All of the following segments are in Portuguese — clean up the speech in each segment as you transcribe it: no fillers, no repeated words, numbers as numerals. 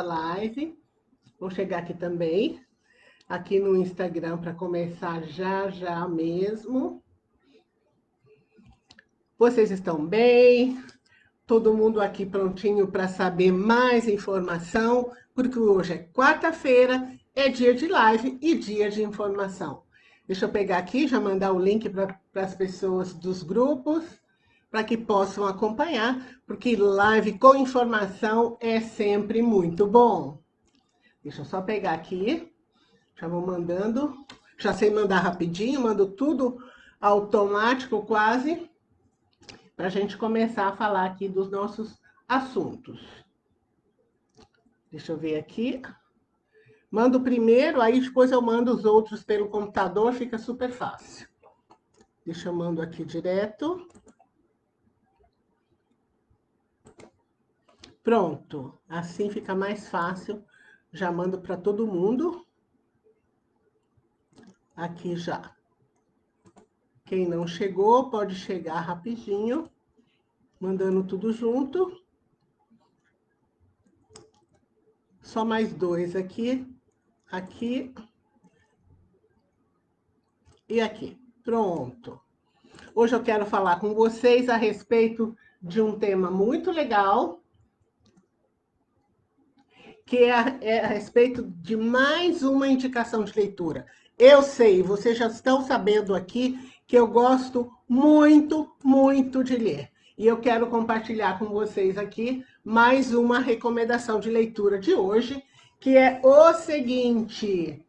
live. Vou chegar aqui também, aqui no Instagram, para começar já mesmo. Vocês estão bem? Todo mundo aqui prontinho para saber mais informação, porque hoje é quarta-feira, é dia de live e dia de informação. Deixa eu pegar aqui, já mandar o link para as pessoas dos grupos, para que possam acompanhar, porque live com informação é sempre muito bom. Deixa eu só pegar aqui, já vou mandando, já sei mandar rapidinho, mando tudo automático quase, para a gente começar a falar aqui dos nossos assuntos. Deixa eu ver aqui. Mando o primeiro, aí depois eu mando os outros pelo computador, fica super fácil. Deixa eu mando aqui direto. Pronto, assim fica mais fácil. Já mando para todo mundo. Aqui já. Quem não chegou, pode chegar rapidinho, mandando tudo junto. Só mais dois aqui, aqui e aqui. Pronto. Hoje eu quero falar com vocês a respeito de um tema muito legal, que é a respeito de mais uma indicação de leitura. Eu sei, vocês já estão sabendo aqui que eu gosto muito de ler. E eu quero compartilhar com vocês aqui mais uma recomendação de leitura de hoje, que é o seguinte.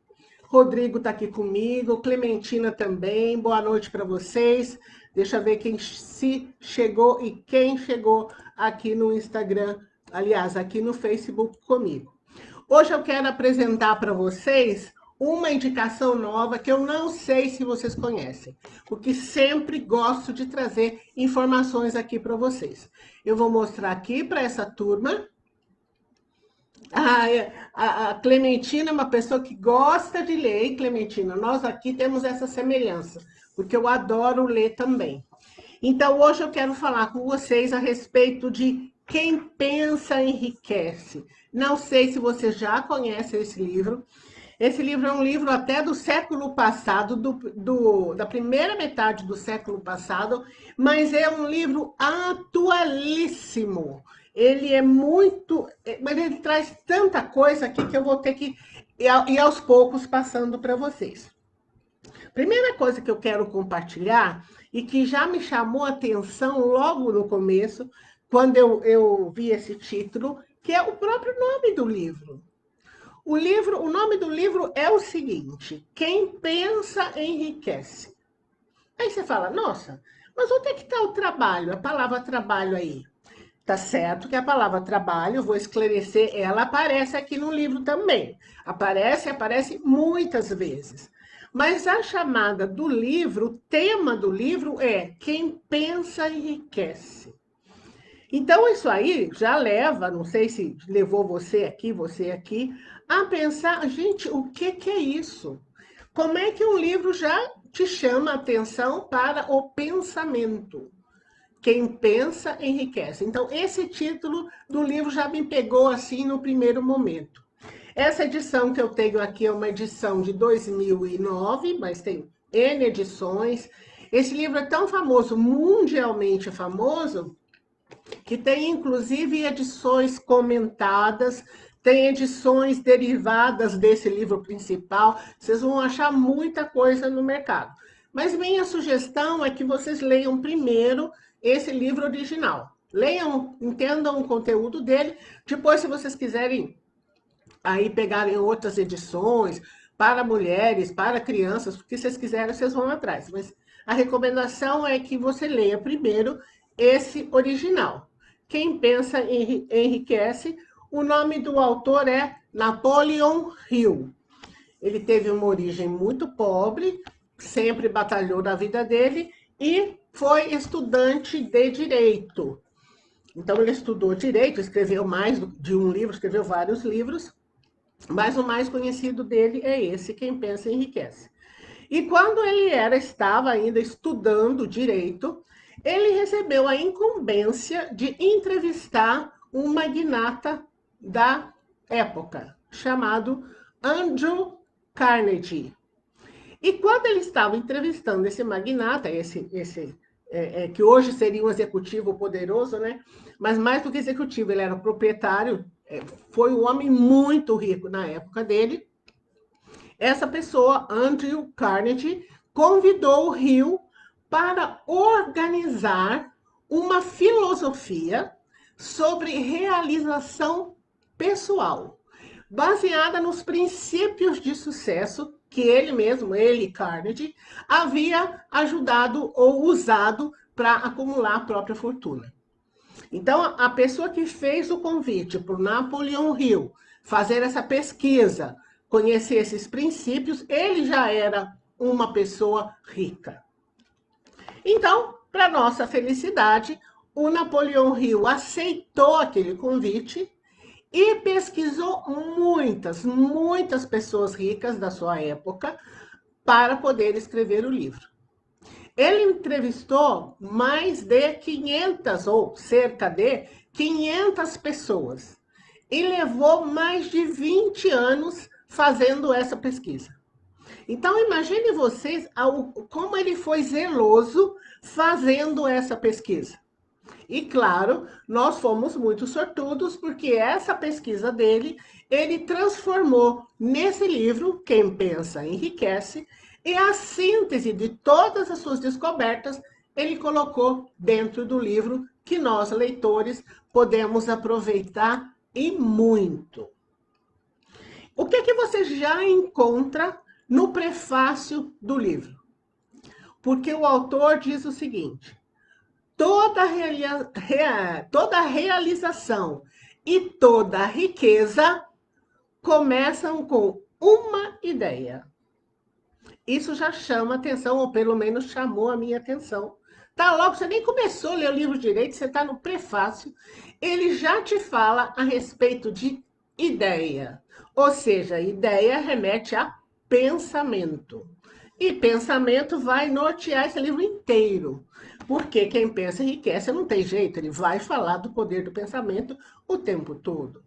Rodrigo está aqui comigo, Clementina também, boa noite para vocês. Deixa eu ver quem se chegou e quem chegou aqui no Instagram, aliás, aqui no Facebook comigo. Hoje eu quero apresentar para vocês uma indicação nova que eu não sei se vocês conhecem, porque sempre gosto de trazer informações aqui para vocês. Eu vou mostrar aqui para essa turma. A Clementina é uma pessoa que gosta de ler, hein, Clementina? Nós aqui temos essa semelhança, porque eu adoro ler também. Então, hoje eu quero falar com vocês a respeito de Quem Pensa Enriquece. Não sei se você já conhece esse livro. Esse livro é um livro até do século passado, da primeira metade do século passado, mas é um livro atualíssimo. Ele é muito... Mas ele traz tanta coisa aqui que eu vou ter que ir aos poucos passando para vocês. Primeira coisa que eu quero compartilhar e que já me chamou a atenção logo no começo, quando eu vi esse título, que é o próprio nome do livro. O nome do livro é o seguinte: Quem Pensa Enriquece. Aí você fala, nossa, mas onde é que está o trabalho, a palavra trabalho aí? Tá certo que a palavra trabalho, vou esclarecer, ela aparece aqui no livro também. Aparece muitas vezes. Mas a chamada do livro, o tema do livro é Quem Pensa Enriquece. Então, isso aí já leva, não sei se levou você aqui, a pensar, gente, o que é isso? Como é que um livro já te chama a atenção para o pensamento? Quem pensa, enriquece. Então, esse título do livro já me pegou assim no primeiro momento. Essa edição que eu tenho aqui é uma edição de 2009, mas tem N edições. Esse livro é tão famoso, mundialmente famoso, que tem inclusive edições comentadas, tem edições derivadas desse livro principal. Vocês vão achar muita coisa no mercado. Mas minha sugestão é que vocês leiam primeiro esse livro original. Leiam, entendam o conteúdo dele. Depois, se vocês quiserem aí pegarem outras edições para mulheres, para crianças, porque se vocês quiserem, vocês vão atrás. Mas a recomendação é que você leia primeiro esse original. Quem Pensa Enriquece. O nome do autor é Napoleon Hill. Ele teve uma origem muito pobre, sempre batalhou na vida dele e foi estudante de direito. Então, ele estudou direito, escreveu mais de um livro, escreveu vários livros, mas o mais conhecido dele é esse, Quem Pensa Enriquece. E quando ele estava ainda estudando direito, ele recebeu a incumbência de entrevistar um magnata época, chamado Andrew Carnegie. E quando ele estava entrevistando esse magnata, que hoje seria um executivo poderoso, né? Mas mais do que executivo, ele era proprietário, foi um homem muito rico na época dele. Essa pessoa, Andrew Carnegie, convidou o Hill para organizar uma filosofia sobre realização pessoal, baseada nos princípios de sucesso que ele mesmo, ele, Carnegie, havia ajudado ou usado para acumular a própria fortuna. Então, a pessoa que fez o convite para o Napoleon Hill fazer essa pesquisa, conhecer esses princípios, ele já era uma pessoa rica. Então, para nossa felicidade, o Napoleon Hill aceitou aquele convite e pesquisou muitas pessoas ricas da sua época para poder escrever o livro. Ele entrevistou mais de 500, ou cerca de 500 pessoas, e levou mais de 20 anos fazendo essa pesquisa. Então, imagine vocês como ele foi zeloso fazendo essa pesquisa. E claro, nós fomos muito sortudos, porque essa pesquisa dele, ele transformou nesse livro, Quem Pensa Enriquece, e a síntese de todas as suas descobertas, ele colocou dentro do livro, que nós, leitores, podemos aproveitar e muito. O que você já encontra no prefácio do livro? Porque o autor diz o seguinte: toda realização e toda riqueza começam com uma ideia. Isso já chama atenção, ou pelo menos chamou a minha atenção. Tá logo, você nem começou a ler o livro direito, você está no prefácio, ele já te fala a respeito de ideia. Ou seja, ideia remete a pensamento. E pensamento vai nortear esse livro inteiro. Porque quem pensa enriquece, não tem jeito, ele vai falar do poder do pensamento o tempo todo.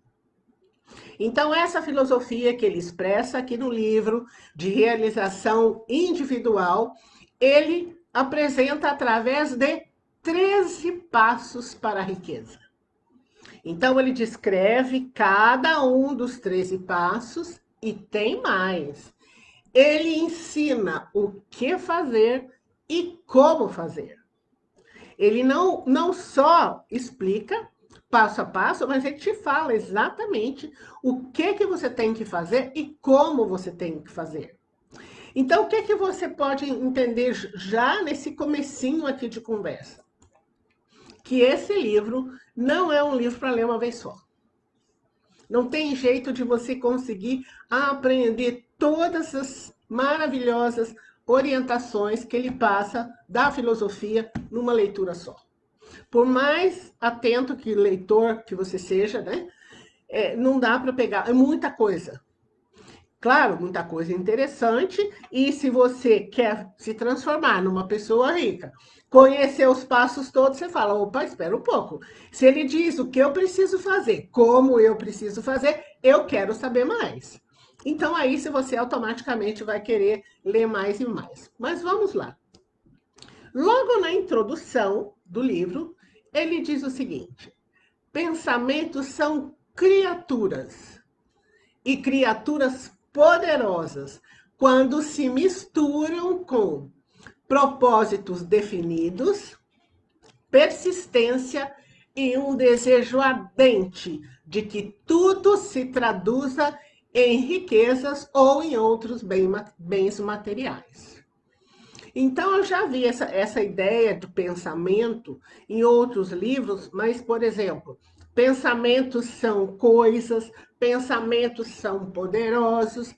Então, essa filosofia que ele expressa aqui no livro de realização individual, ele apresenta através de 13 passos para a riqueza. Então, ele descreve cada um dos 13 passos e tem mais. Ele ensina o que fazer e como fazer. Ele não só explica passo a passo, mas ele te fala exatamente o que você tem que fazer e como você tem que fazer. Então, o que você pode entender já nesse comecinho aqui de conversa? Que esse livro não é um livro para ler uma vez só. Não tem jeito de você conseguir aprender todas as maravilhosas orientações que ele passa da filosofia numa leitura só. Por mais atento que leitor que você seja, né? Não dá para pegar, é muita coisa. Claro, muita coisa interessante, e se você quer se transformar numa pessoa rica, conhecer os passos todos, você fala, opa, espera um pouco. Se ele diz o que eu preciso fazer, como eu preciso fazer, eu quero saber mais. Então, aí, se você automaticamente vai querer ler mais e mais. Mas vamos lá. Logo na introdução do livro, ele diz o seguinte: pensamentos são criaturas, e criaturas poderosas, quando se misturam com propósitos definidos, persistência e um desejo ardente de que tudo se traduza em riquezas ou em outros bens materiais. Então, eu já vi essa ideia de pensamento em outros livros, mas, por exemplo, pensamentos são coisas, pensamentos são poderosos.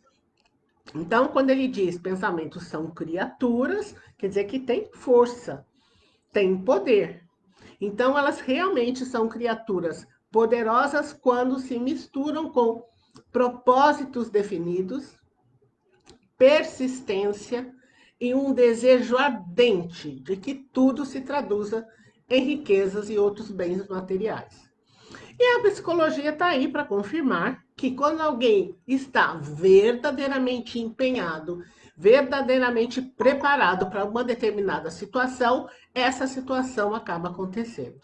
Então, quando ele diz pensamentos são criaturas, quer dizer que tem força, tem poder. Então, elas realmente são criaturas poderosas quando se misturam com propósitos definidos, persistência e um desejo ardente de que tudo se traduza em riquezas e outros bens materiais. E a psicologia está aí para confirmar que quando alguém está verdadeiramente empenhado, verdadeiramente preparado para uma determinada situação, essa situação acaba acontecendo.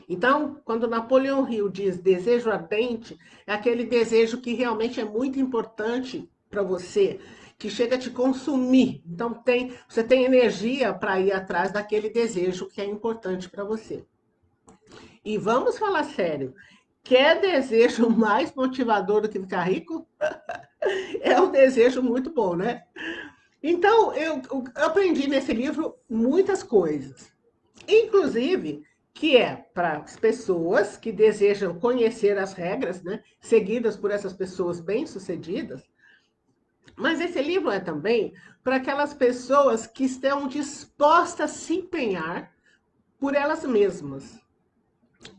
Então, quando Napoleão Hill diz desejo ardente, é aquele desejo que realmente é muito importante para você, que chega a te consumir. Então, você tem energia para ir atrás daquele desejo que é importante para você. E vamos falar sério, quer desejo mais motivador do que ficar rico? É um desejo muito bom, né? Então, eu aprendi nesse livro muitas coisas. Inclusive, que é para as pessoas que desejam conhecer as regras, né, seguidas por essas pessoas bem-sucedidas, mas esse livro é também para aquelas pessoas que estão dispostas a se empenhar por elas mesmas,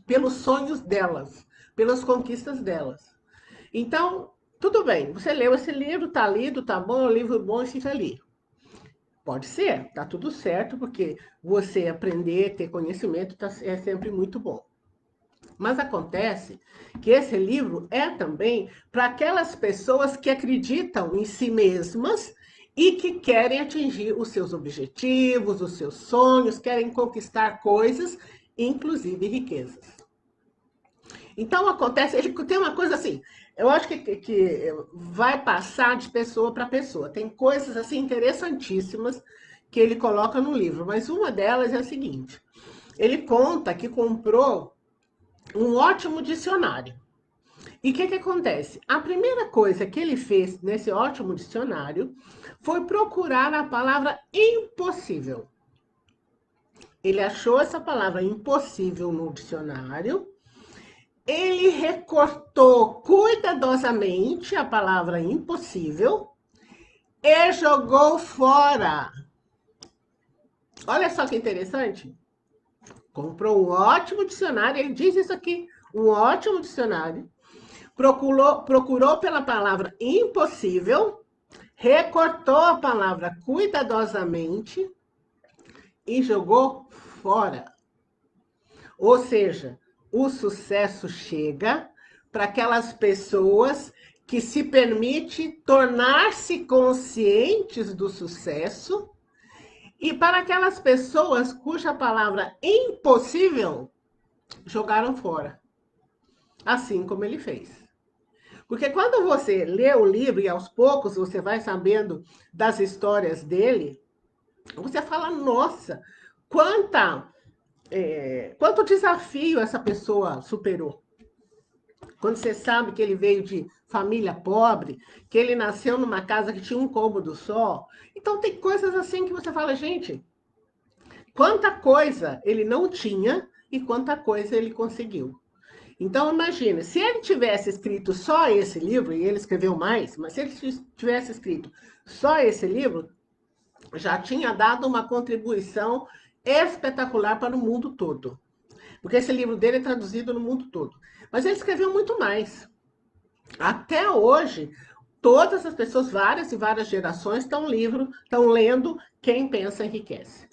pelos sonhos delas, pelas conquistas delas. Então, tudo bem, você leu esse livro, tá lido, tá bom, é um livro bom e fica ali. Pode ser, tá tudo certo, porque você aprender, ter conhecimento é sempre muito bom. Mas acontece que esse livro é também para aquelas pessoas que acreditam em si mesmas e que querem atingir os seus objetivos, os seus sonhos, querem conquistar coisas, inclusive riquezas. Então acontece, ele tem uma coisa assim, eu acho que vai passar de pessoa para pessoa. Tem coisas assim interessantíssimas que ele coloca no livro, mas uma delas é a seguinte: ele conta que comprou um ótimo dicionário. E o que acontece? A primeira coisa que ele fez nesse ótimo dicionário foi procurar a palavra impossível. Ele achou essa palavra impossível no dicionário. Ele recortou cuidadosamente a palavra impossível e jogou fora. Olha só que interessante. Comprou um ótimo dicionário, ele diz isso aqui, um ótimo dicionário. Procurou pela palavra impossível, recortou a palavra cuidadosamente e jogou fora. Ou seja, o sucesso chega para aquelas pessoas que se permitem tornar-se conscientes do sucesso e para aquelas pessoas cuja palavra impossível jogaram fora. Assim como ele fez. Porque quando você lê o livro e aos poucos você vai sabendo das histórias dele, você fala, nossa, quanto desafio essa pessoa superou. Quando você sabe que ele veio de família pobre, que ele nasceu numa casa que tinha um cômodo só. Então tem coisas assim que você fala, gente, quanta coisa ele não tinha e quanta coisa ele conseguiu. Então, imagine, se ele tivesse escrito só esse livro, e ele escreveu mais, mas se ele tivesse escrito só esse livro, já tinha dado uma contribuição espetacular para o mundo todo. Porque esse livro dele é traduzido no mundo todo. Mas ele escreveu muito mais. Até hoje, todas as pessoas, várias e várias gerações, estão lendo Quem Pensa Enriquece.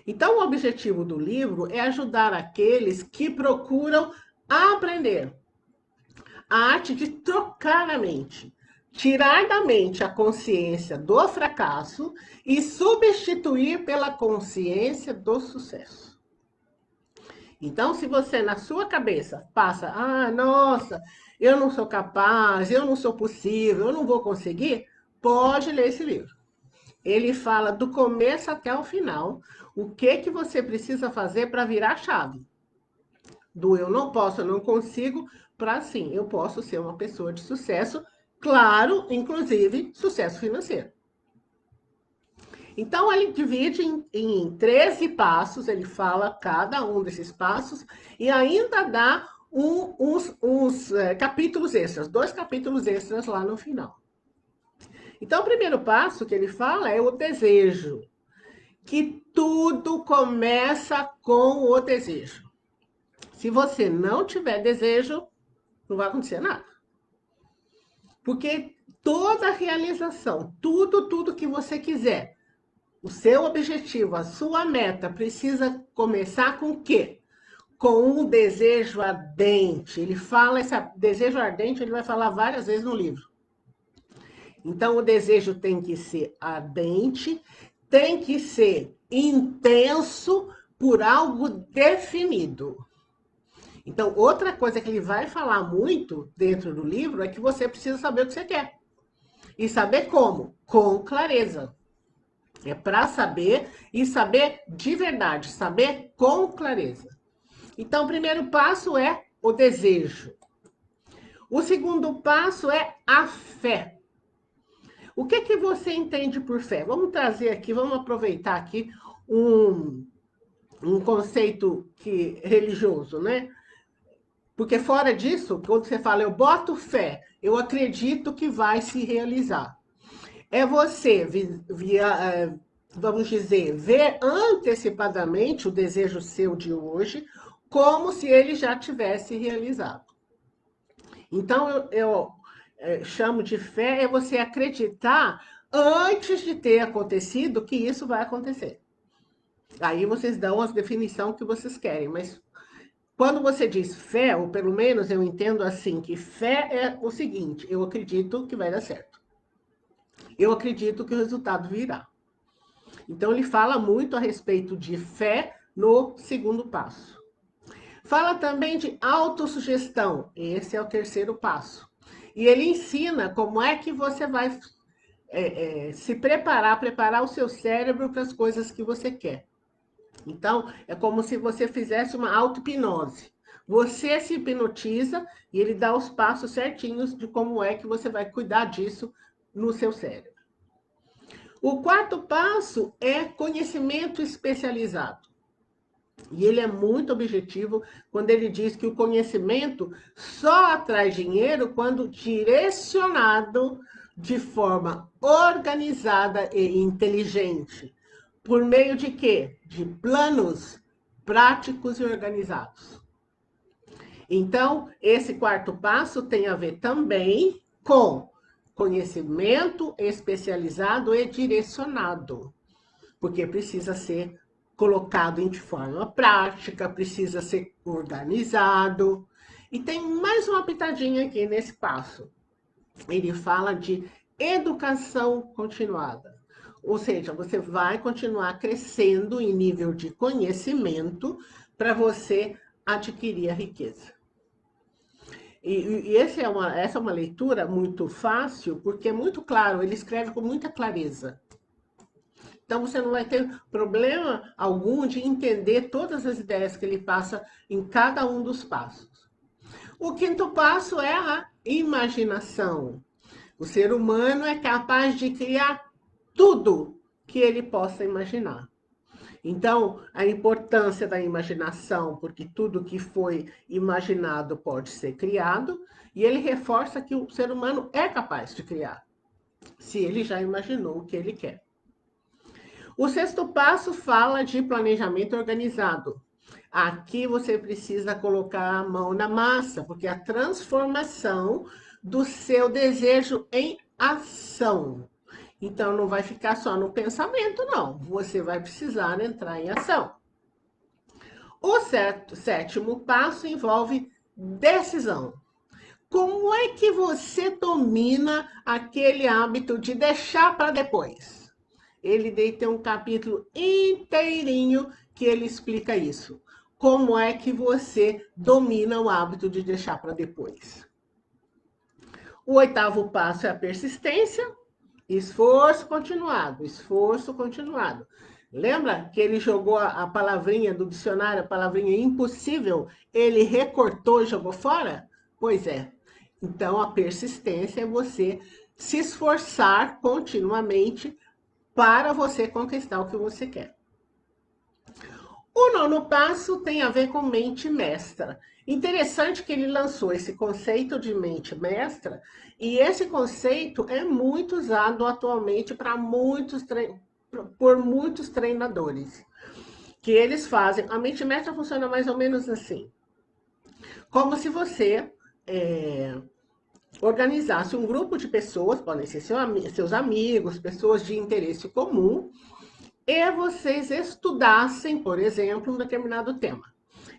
Então, o objetivo do livro é ajudar aqueles que procuram aprender a arte de trocar a mente, tirar da mente a consciência do fracasso e substituir pela consciência do sucesso. Então, se você na sua cabeça passa, nossa, eu não sou capaz, eu não sou possível, eu não vou conseguir, pode ler esse livro. Ele fala do começo até o final, o que você precisa fazer para virar a chave. Do eu não posso, eu não consigo, para sim, eu posso ser uma pessoa de sucesso, claro, inclusive sucesso financeiro. Então, ele divide em 13 passos, ele fala cada um desses passos e ainda dá uns capítulos extras, 2 capítulos extras lá no final. Então, o primeiro passo que ele fala é o desejo, que tudo começa com o desejo. Se você não tiver desejo, não vai acontecer nada. Porque toda realização, tudo que você quiser, o seu objetivo, a sua meta, precisa começar com o quê? com um desejo ardente. Ele fala, esse desejo ardente, ele vai falar várias vezes no livro. Então, o desejo tem que ser ardente, tem que ser intenso por algo definido. Então, outra coisa que ele vai falar muito dentro do livro é que você precisa saber o que você quer. E saber como? Com clareza. É para saber e saber de verdade, saber com clareza. Então, o primeiro passo é o desejo. O segundo passo é a fé. O que que você entende por fé? Vamos trazer aqui, vamos aproveitar aqui um conceito religioso, né? Porque fora disso, quando você fala eu boto fé, eu acredito que vai se realizar. É você, vamos dizer, ver antecipadamente o desejo seu de hoje, como se ele já tivesse realizado. Então, eu chamo de fé é você acreditar antes de ter acontecido que isso vai acontecer. Aí vocês dão a definição que vocês querem, mas quando você diz fé, ou pelo menos eu entendo assim, que fé é o seguinte, eu acredito que vai dar certo. Eu acredito que o resultado virá. Então, ele fala muito a respeito de fé no segundo passo. Fala também de autossugestão. Esse é o terceiro passo. E ele ensina como é que você vai se preparar o seu cérebro para as coisas que você quer. Então, é como se você fizesse uma auto-hipnose. Você se hipnotiza e ele dá os passos certinhos de como é que você vai cuidar disso no seu cérebro. O quarto passo é conhecimento especializado. E ele é muito objetivo quando ele diz que o conhecimento só atrai dinheiro quando direcionado de forma organizada e inteligente. Por meio de quê? De planos práticos e organizados. Então, esse quarto passo tem a ver também com conhecimento especializado e direcionado, porque precisa ser colocado em forma prática, precisa ser organizado. E tem mais uma pitadinha aqui nesse passo. Ele fala de educação continuada. Ou seja, você vai continuar crescendo em nível de conhecimento para você adquirir a riqueza. E essa é uma leitura muito fácil, porque é muito claro, ele escreve com muita clareza. Então, você não vai ter problema algum de entender todas as ideias que ele passa em cada um dos passos. O quinto passo é a imaginação. O ser humano é capaz de criar tudo que ele possa imaginar. Então, a importância da imaginação, porque tudo que foi imaginado pode ser criado, e ele reforça que o ser humano é capaz de criar, se ele já imaginou o que ele quer. O sexto passo fala de planejamento organizado. Aqui você precisa colocar a mão na massa, porque a transformação do seu desejo em ação. Então, não vai ficar só no pensamento, não. Você vai precisar entrar em ação. O sétimo passo envolve decisão. Como é que você domina aquele hábito de deixar para depois? Ele tem um capítulo inteirinho que ele explica isso. Como é que você domina o hábito de deixar para depois? O oitavo passo é a persistência. Esforço continuado, esforço continuado. Lembra que ele jogou a palavrinha do dicionário, a palavrinha impossível? Ele recortou e jogou fora? Pois é. Então, a persistência é você se esforçar continuamente para você conquistar o que você quer. O nono passo tem a ver com mente mestra. Interessante que ele lançou esse conceito de mente mestra, e esse conceito é muito usado atualmente por muitos treinadores. Que eles fazem. A mente mestra funciona mais ou menos assim. Como se você organizasse um grupo de pessoas, podem ser seus amigos, pessoas de interesse comum, e vocês estudassem, por exemplo, um determinado tema.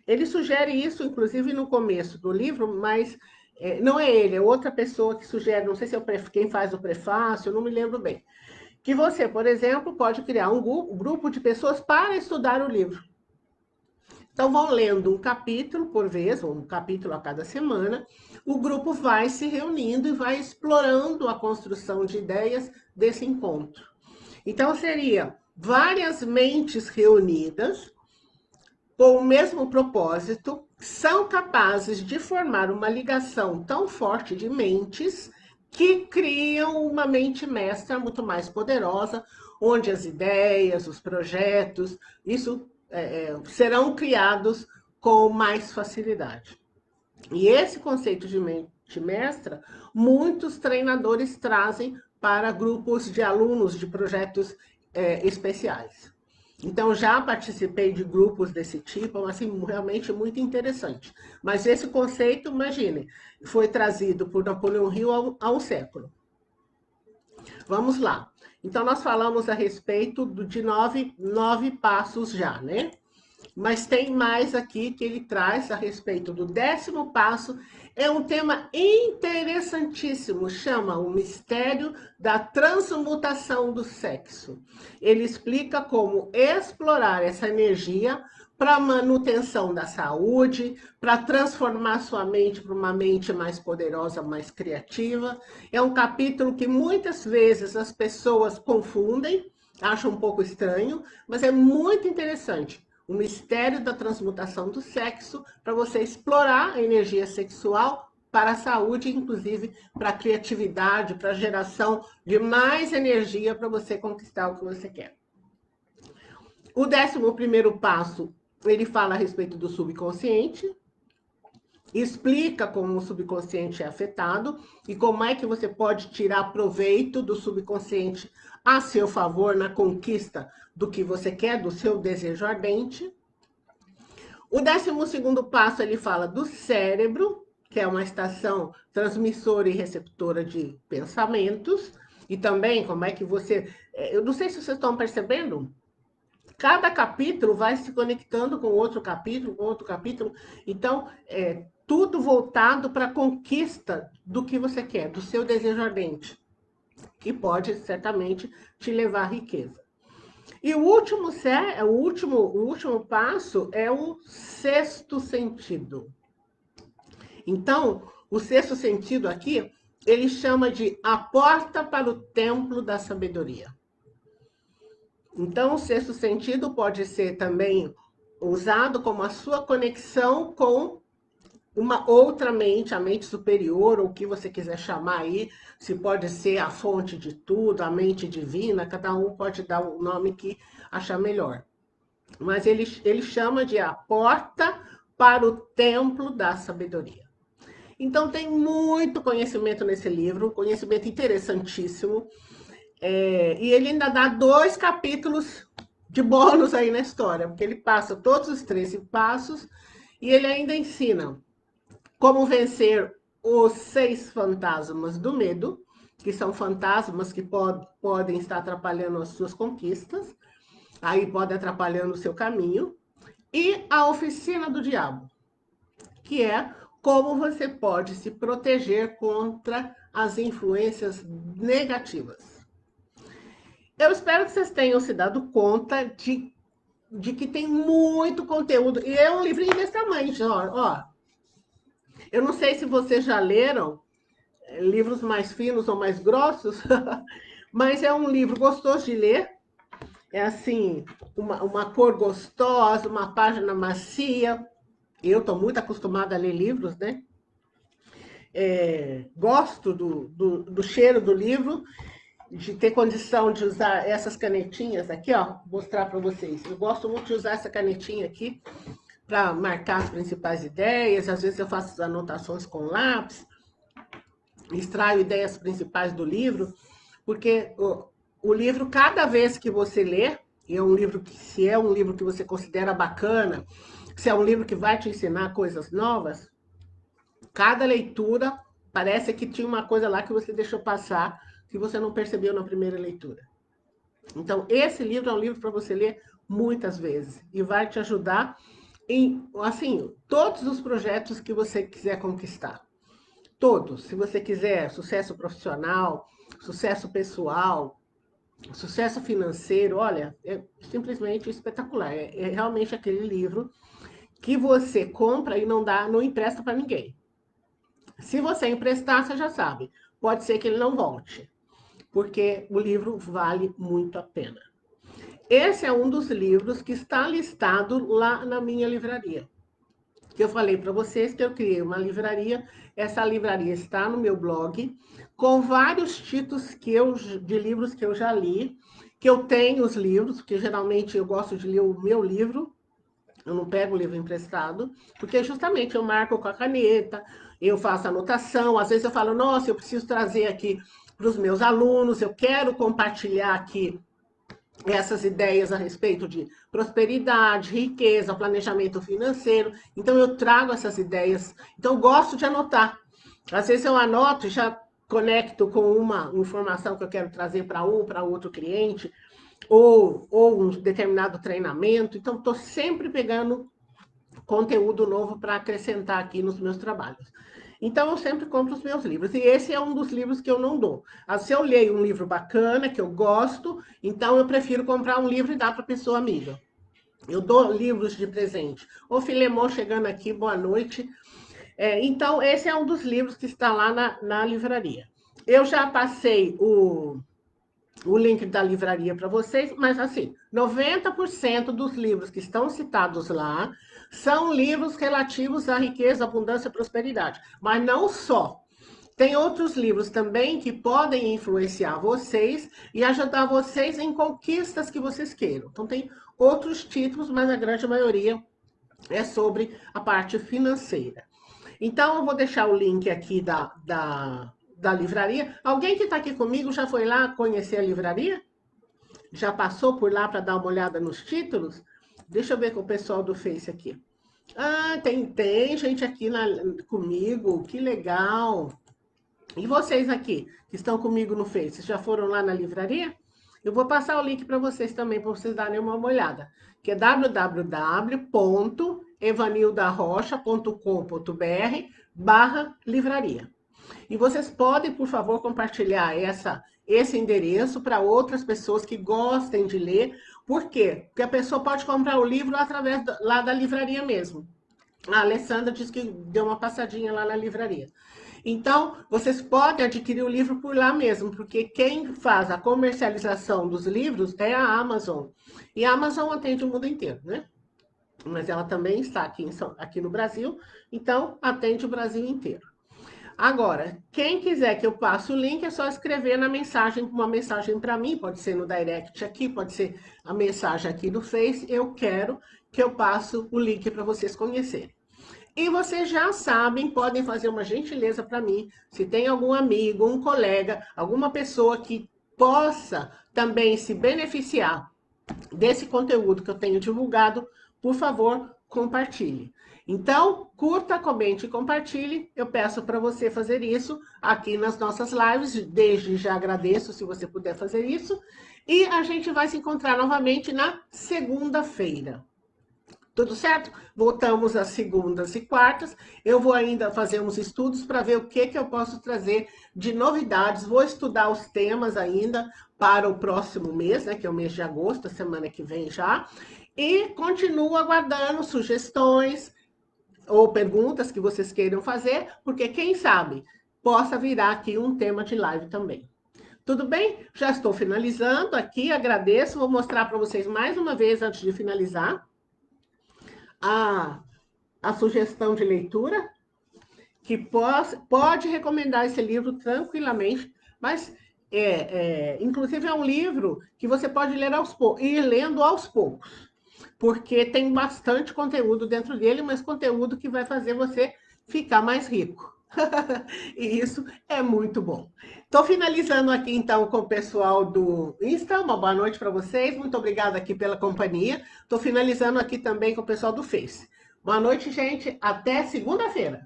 Ele sugere isso, inclusive, no começo do livro, mas não é ele, é outra pessoa que sugere, não sei se é quem faz o prefácio, eu não me lembro bem. Que você, por exemplo, pode criar um grupo de pessoas para estudar o livro. Então, vão lendo um capítulo por vez, ou um capítulo a cada semana, o grupo vai se reunindo e vai explorando a construção de ideias desse encontro. Então, seria várias mentes reunidas com o mesmo propósito, são capazes de formar uma ligação tão forte de mentes que criam uma mente mestra muito mais poderosa, onde as ideias, os projetos, isso serão criados com mais facilidade. E esse conceito de mente mestra, muitos treinadores trazem para grupos de alunos de projetos especiais. Então, já participei de grupos desse tipo, assim, realmente muito interessante. Mas esse conceito, imagine, foi trazido por Napoleão Hill há um século. Vamos lá. Então, nós falamos a respeito de nove passos já, né? Mas tem mais aqui que ele traz a respeito do 10º passo. É um tema interessantíssimo, chama o mistério da transmutação do sexo. Ele explica como explorar essa energia para manutenção da saúde, para transformar sua mente para uma mente mais poderosa, mais criativa. É um capítulo que muitas vezes as pessoas confundem, acham um pouco estranho, mas é muito interessante. O mistério da transmutação do sexo, para você explorar a energia sexual para a saúde, inclusive para a criatividade, para a geração de mais energia para você conquistar o que você quer. O 11º passo, ele fala a respeito do subconsciente, explica como o subconsciente é afetado e como é que você pode tirar proveito do subconsciente a seu favor na conquista do que você quer, do seu desejo ardente. O 12º passo, ele fala do cérebro, que é uma estação transmissora e receptora de pensamentos, e também como é que você... Eu não sei se vocês estão percebendo, cada capítulo vai se conectando com outro capítulo, então, tudo voltado para a conquista do que você quer, do seu desejo ardente, que pode, certamente, te levar à riqueza. E o último passo é o 6º sentido. Então, o 6º sentido aqui, ele chama de a porta para o templo da sabedoria. Então, o 6º sentido pode ser também usado como a sua conexão com uma outra mente, a mente superior, ou o que você quiser chamar aí, se pode ser a fonte de tudo, a mente divina, cada um pode dar o nome que achar melhor. Mas ele chama de a porta para o templo da sabedoria. Então, tem muito conhecimento nesse livro, conhecimento interessantíssimo. E ele ainda dá 2 capítulos de bônus aí na história, porque ele passa todos os 13 passos e ele ainda ensina como vencer os 6 fantasmas do medo, que são fantasmas que podem estar atrapalhando as suas conquistas, aí podem atrapalhando o seu caminho, e a oficina do diabo, que é como você pode se proteger contra as influências negativas. Eu espero que vocês tenham se dado conta de que tem muito conteúdo. E é um livrinho desse tamanho, ó. Eu não sei se vocês já leram livros mais finos ou mais grossos, mas é um livro gostoso de ler. É assim, uma cor gostosa, uma página macia. Eu estou muito acostumada a ler livros, né? Gosto do cheiro do livro, de ter condição de usar essas canetinhas aqui, ó, vou mostrar para vocês. Eu gosto muito de usar essa canetinha aqui para marcar as principais ideias. Às vezes eu faço anotações com lápis, extraio ideias principais do livro, porque o livro, cada vez que você lê, e é um livro que, se é um livro que você considera bacana, se é um livro que vai te ensinar coisas novas, cada leitura parece que tinha uma coisa lá que você deixou passar, que você não percebeu na primeira leitura. Então, esse livro é um livro para você ler muitas vezes e vai te ajudar assim, todos os projetos que você quiser conquistar. Todos. Se você quiser sucesso profissional, sucesso pessoal, sucesso financeiro, olha, é simplesmente espetacular. É realmente aquele livro que você compra e não dá, não empresta para ninguém. Se você emprestar, você já sabe, pode ser que ele não volte, porque o livro vale muito a pena. Esse é um dos livros que está listado lá na minha livraria. Que eu falei para vocês que eu criei uma livraria. Essa livraria está no meu blog, com vários títulos de livros que eu já li, que eu tenho os livros, porque geralmente eu gosto de ler o meu livro, eu não pego o livro emprestado, porque justamente eu marco com a caneta, eu faço anotação, às vezes eu falo, nossa, eu preciso trazer aqui para os meus alunos, eu quero compartilhar aqui essas ideias a respeito de prosperidade, riqueza, planejamento financeiro. Então, eu trago essas ideias. Então, eu gosto de anotar. Às vezes, eu anoto e já conecto com uma informação que eu quero trazer para outro cliente, ou um determinado treinamento. Então, estou sempre pegando conteúdo novo para acrescentar aqui nos meus trabalhos. Então, eu sempre compro os meus livros. E esse é um dos livros que eu não dou. Se eu leio um livro bacana, que eu gosto, então eu prefiro comprar um livro e dar para a pessoa amiga. Eu dou livros de presente. Ô, Filemon, chegando aqui, boa noite. Então, esse é um dos livros que está lá na livraria. Eu já passei o link da livraria para vocês, mas assim, 90% dos livros que estão citados lá são livros relativos à riqueza, abundância e prosperidade. Mas não só. Tem outros livros também que podem influenciar vocês e ajudar vocês em conquistas que vocês queiram. Então, tem outros títulos, mas a grande maioria é sobre a parte financeira. Então, eu vou deixar o link aqui da livraria. Alguém que está aqui comigo já foi lá conhecer a livraria? Já passou por lá para dar uma olhada nos títulos? Deixa eu ver com o pessoal do Face aqui. Ah, tem gente aqui comigo, que legal. E vocês aqui, que estão comigo no Face, já foram lá na livraria? Eu vou passar o link para vocês também, para vocês darem uma olhada, que é www.evanildarrocha.com.br/livraria. E vocês podem, por favor, compartilhar esse endereço para outras pessoas que gostem de ler. Por quê? Porque a pessoa pode comprar o livro através lá da livraria mesmo. A Alessandra disse que deu uma passadinha lá na livraria. Então, vocês podem adquirir o livro por lá mesmo, porque quem faz a comercialização dos livros é a Amazon. E a Amazon atende o mundo inteiro, né? Mas ela também está aqui no Brasil, então atende o Brasil inteiro. Agora, quem quiser que eu passe o link, é só escrever uma mensagem para mim, pode ser no direct aqui, pode ser a mensagem aqui no Face, eu quero que eu passe o link para vocês conhecerem. E vocês já sabem, podem fazer uma gentileza para mim, se tem algum amigo, um colega, alguma pessoa que possa também se beneficiar desse conteúdo que eu tenho divulgado, por favor, compartilhe. Então, curta, comente e compartilhe. Eu peço para você fazer isso aqui nas nossas lives. Desde já agradeço se você puder fazer isso. E a gente vai se encontrar novamente na segunda-feira. Tudo certo? Voltamos às segundas e quartas. Eu vou ainda fazer uns estudos para ver o que eu posso trazer de novidades. Vou estudar os temas ainda para o próximo mês, né? Que é o mês de agosto, a semana que vem já. E continuo aguardando sugestões ou perguntas que vocês queiram fazer, porque quem sabe possa virar aqui um tema de live também. Tudo bem? Já estou finalizando aqui, agradeço. Vou mostrar para vocês mais uma vez antes de finalizar a sugestão de leitura, que pode recomendar esse livro tranquilamente, mas inclusive é um livro que você pode ler ir lendo aos poucos, porque tem bastante conteúdo dentro dele, mas conteúdo que vai fazer você ficar mais rico. E isso é muito bom. Estou finalizando aqui, então, com o pessoal do Insta. Uma boa noite para vocês. Muito obrigada aqui pela companhia. Estou finalizando aqui também com o pessoal do Face. Boa noite, gente. Até segunda-feira.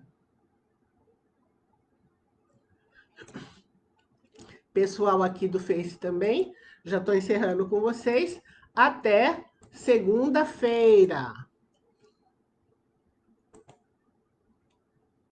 Pessoal aqui do Face também. Já estou encerrando com vocês. Até segunda-feira.